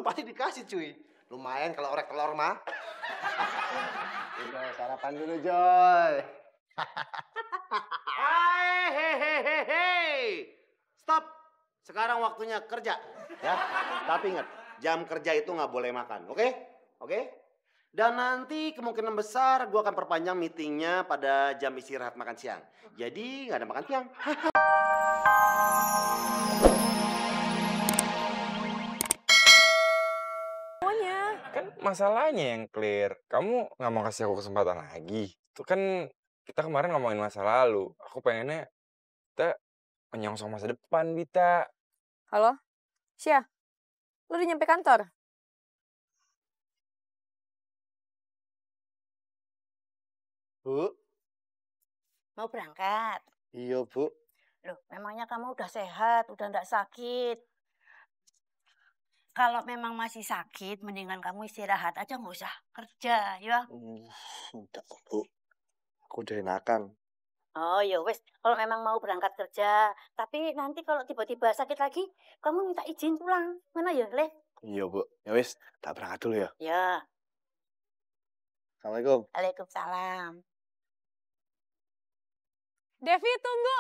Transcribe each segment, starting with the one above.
pasti dikasih cuy. Lumayan kalau orek telur mah. Udah sarapan dulu Joy. Hei. Stop. Sekarang waktunya kerja. Ya, tapi ingat, jam kerja itu nggak boleh makan, oke? Oke? Dan nanti kemungkinan besar gue akan perpanjang meetingnya pada jam istirahat makan siang. Jadi nggak ada makan siang. Kan masalahnya yang clear. Kamu nggak mau kasih aku kesempatan lagi. Itu kan kita kemarin ngomongin masa lalu. Aku pengennya kita menyongsong masa depan, Bita. Halo? Syah, lu udah nyampe kantor? Bu. Mau berangkat? Iya Bu. Loh, memangnya kamu udah sehat, udah nggak sakit? Kalau memang masih sakit, mendingan kamu istirahat aja, nggak usah kerja, ya. Enggak kok Bu. Aku udah enakan. Oh ya wes, kalau memang mau berangkat kerja, tapi nanti kalau tiba-tiba sakit lagi, kamu minta izin pulang. Mana ya, Leh? Iya Bu. Ya wis, tak berangkat dulu ya. Ya. Assalamualaikum. Waalaikumsalam. Devi, tunggu!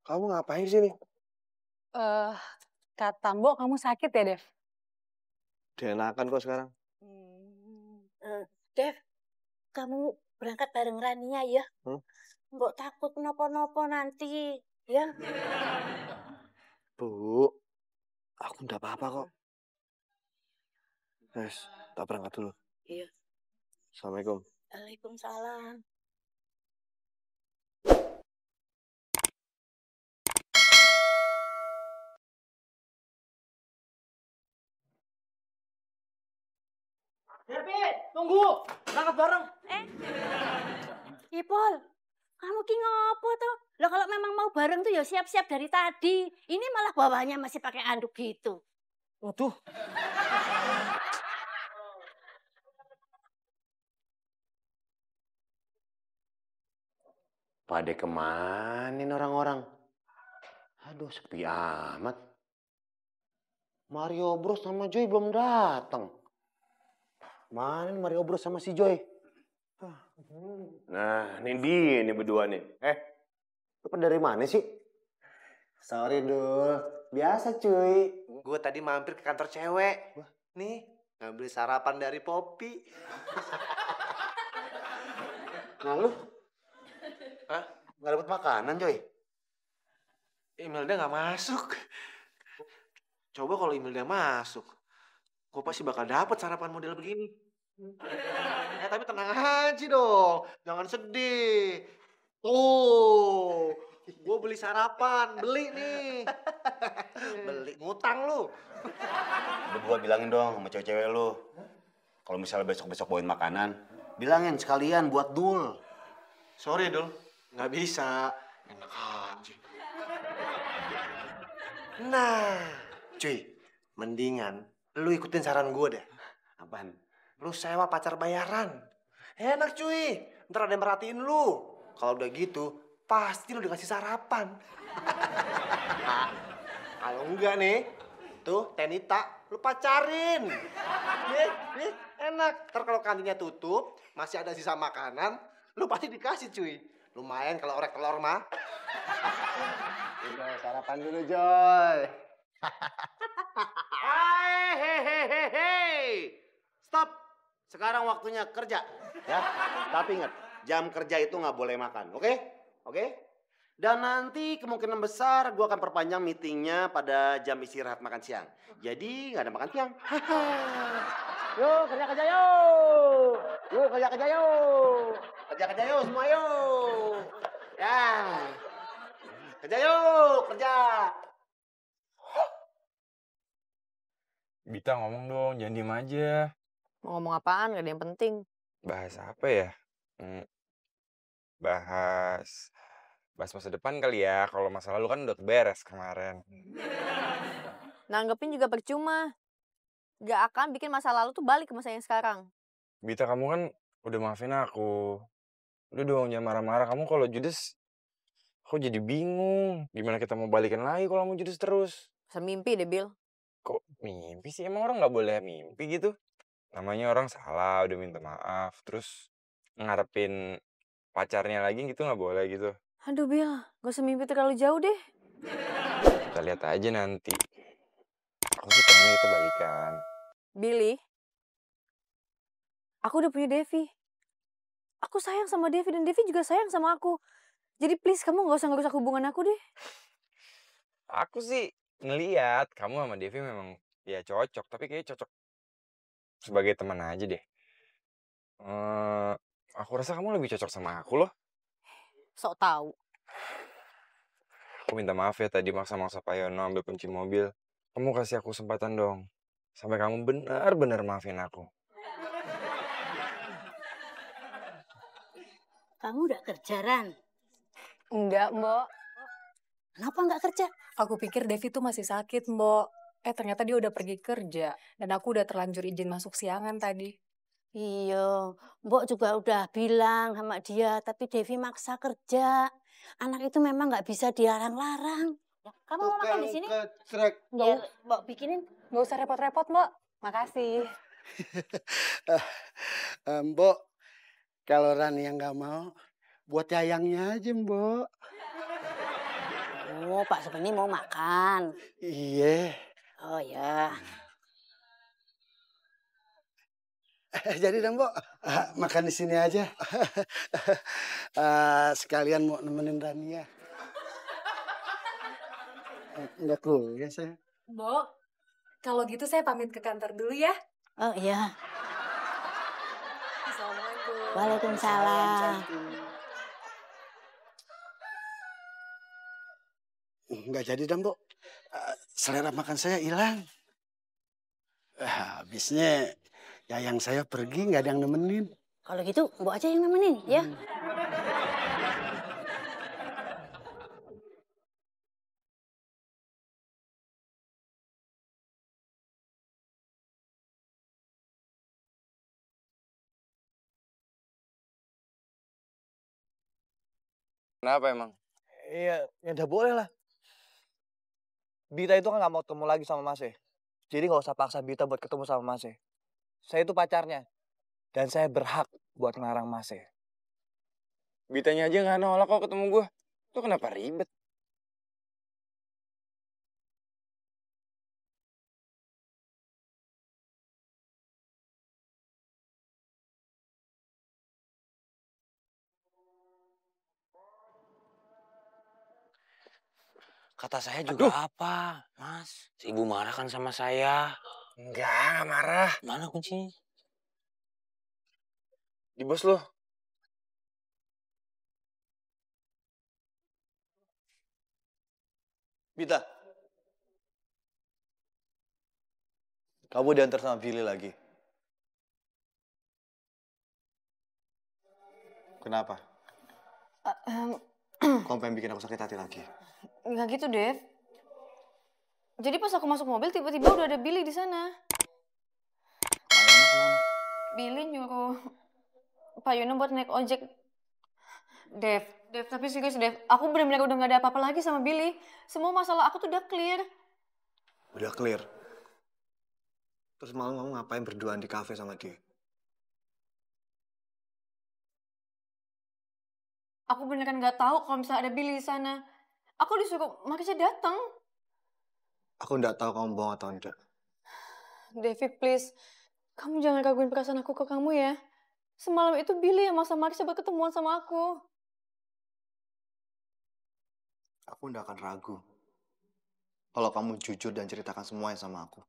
Kamu ngapain di sini? Kata Mbok kamu sakit ya, Dev? Udah enakan kok sekarang. Dev, kamu berangkat bareng Rania ya? Mbok takut nopo-nopo nanti, ya? Bu, aku enggak apa-apa kok. Wes, tak berangkat dulu. Iya. Assalamualaikum. Waalaikumsalam. Devi, tunggu. Berangkat bareng. Ipol, kamu ki ngopo tuh? Lah kalau memang mau bareng tuh ya siap-siap dari tadi. Ini malah bawahnya masih pakai anduk gitu. Waduh. Pada kemana nih orang-orang? Aduh, sepi amat. Mario Bros sama Joy belum datang. Mana nih Mario Bros sama si Joy? Nah, ini dia nih berdua nih. Lu dari mana sih? Sorry Dul, biasa cuy. Gue tadi mampir ke kantor cewek. Nih, ngambil sarapan dari Poppy. Nah lu? Hah? Nggak dapet makanan Joy? Imelda nggak masuk. Coba kalau Imelda masuk, gue pasti bakal dapet sarapan model begini. Tapi tenang aja dong, jangan sedih. Tuh, gue beli sarapan, beli nih. Beli, ngutang lu. Berdua bilangin dong sama cewek-cewek lu. Kalau misalnya besok-besok bawain makanan, bilangin sekalian buat Dul. Sorry Dul, nggak bisa. Enak aja. Nah, cuy, mendingan lu ikutin saran gue deh. Apaan? Lu sewa pacar bayaran. Enak cuy, ntar ada yang merhatiin lu. Kalau udah gitu, pasti lu dikasih sarapan. Kalau enggak nih, tuh Tenita, lu pacarin. Nih, enak. Ntar kalau kantinnya tutup, masih ada sisa makanan, lu pasti dikasih cuy. Lumayan kalau orek telur mah. Udah sarapan dulu Joy. Hei. Stop. Sekarang waktunya kerja. Ya, tapi ingat, jam kerja itu nggak boleh makan, oke? Oke? Dan nanti kemungkinan besar gue akan perpanjang meetingnya pada jam istirahat makan siang. Jadi nggak ada makan siang. Yuk, kerja-kerja yuk. Yuk, kerja-kerja yuk. Kerja-kerja yuk semua yuk. Ya. Kerja yuk, kerja. Bita ngomong dong, jangan diem aja. Mau ngomong apaan? Gak ada yang penting. Bahas apa ya? Bahas masa depan kali ya. Kalau masa lalu kan udah beres kemarin. Nanggepin juga percuma. Gak akan bikin masa lalu tuh balik ke masa yang sekarang. Bita, kamu kan udah maafin aku. Udah dong, jangan marah-marah. Kamu kalau judes Aku jadi bingung. Gimana kita mau balikan lagi kalau mau judes terus? Semimpi deh, Bil. Kok mimpi sih? Emang orang nggak boleh mimpi gitu? Namanya orang salah, udah minta maaf. Terus ngarepin pacarnya lagi gitu nggak boleh gitu. Aduh, Bil. Gak usah mimpi terlalu jauh deh. Kita lihat aja nanti. Aku sih pengen kita balikan. Billy, aku udah punya Devi. Aku sayang sama Devi dan Devi juga sayang sama aku. Jadi please kamu gak usah ngerusak hubungan aku deh. Aku sih ngeliat kamu sama Devi memang ya cocok. Tapi kayaknya cocok sebagai teman aja deh. Aku rasa kamu lebih cocok sama aku loh. Sok tahu. Aku minta maaf ya tadi maksa-maksa Pak Yono ambil kunci mobil. Kamu kasih aku kesempatan dong. Sampai kamu benar-benar maafin aku. Kamu udah kerja, Ran? Enggak, Mbok. Kenapa nggak kerja? Aku pikir Devi tuh masih sakit, Mbok. Ternyata dia udah pergi kerja. Dan aku udah terlanjur izin masuk siangan tadi. Iya, Mbok juga udah bilang sama dia, tapi Devi maksa kerja. Anak itu memang nggak bisa dilarang-larang. Ya, kamu mau makan di sini? Biar Mbok bikinin. Nggak usah repot-repot, Mbok. Makasih. Mbok, kalau Rani yang nggak mau, buat yayangnya aja, Mbok. Oh, Pak Supeni mau makan. Iya. Oh ya. Jadi dong, Mbok, makan di sini aja. Sekalian mau nemenin Rani ya. Enggak keluar ya saya. Mbok, kalau gitu saya pamit ke kantor dulu ya. Oh iya. Assalamualaikum. Waalaikumsalam. Enggak jadi dong, Mbok. Selera makan saya hilang. Habisnya yayang saya pergi, nggak ada yang nemenin. Kalau gitu, Mbok aja yang nemenin ya. Kenapa emang? Iya, ya udah boleh lah. Bita itu kan gak mau ketemu lagi sama Mas. Jadi gak usah paksa Bita buat ketemu sama Mas. Saya itu pacarnya. Dan saya berhak buat ngelarang Mas. Bitanya aja nggak nolak kok ketemu gue. Tuh kenapa ribet? Kata saya juga apa, Mas? Si ibu marah kan sama saya. Enggak marah. Mana kuncinya? Di bos lo. Bita. Kamu diantar sama Billy lagi. Kenapa? Kamu pengen bikin aku sakit hati lagi? Nggak gitu, Dev. Jadi pas aku masuk mobil tiba-tiba udah ada Billy di sana. Billy nyuruh Pak Yono buat naik ojek. Dev, tapi serius Dev, aku benar-benar udah gak ada apa-apa lagi sama Billy. Semua masalah aku tuh udah clear. Udah clear. Terus malam kamu ngapain berduaan di kafe sama dia? Aku beneran gak tahu kalau misalnya ada Billy di sana. Aku disuruh Marsha datang. Aku nggak tahu kamu bohong atau enggak. Devi, please. Kamu jangan raguin perasaan aku ke kamu ya. Semalam itu Billy yang maksa Marsha buat ketemuan sama aku. Aku nggak akan ragu. Kalau kamu jujur dan ceritakan semuanya sama aku.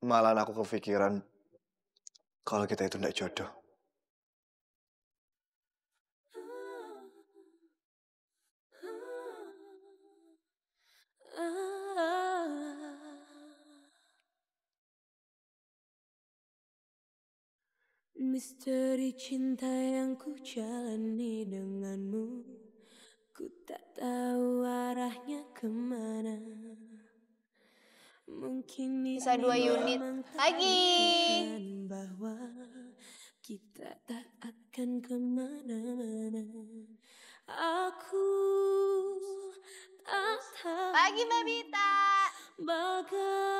Malah aku kepikiran kalau kita itu nggak jodoh. Misteri cinta yang ku jalani denganmu, ku tak tahu arahnya kemana. Mungkin Sisa 2 unit lagi. bahwa kita tak akan kemana-mana. Aku tak tahu Pagi Mbak Bita. bagaimana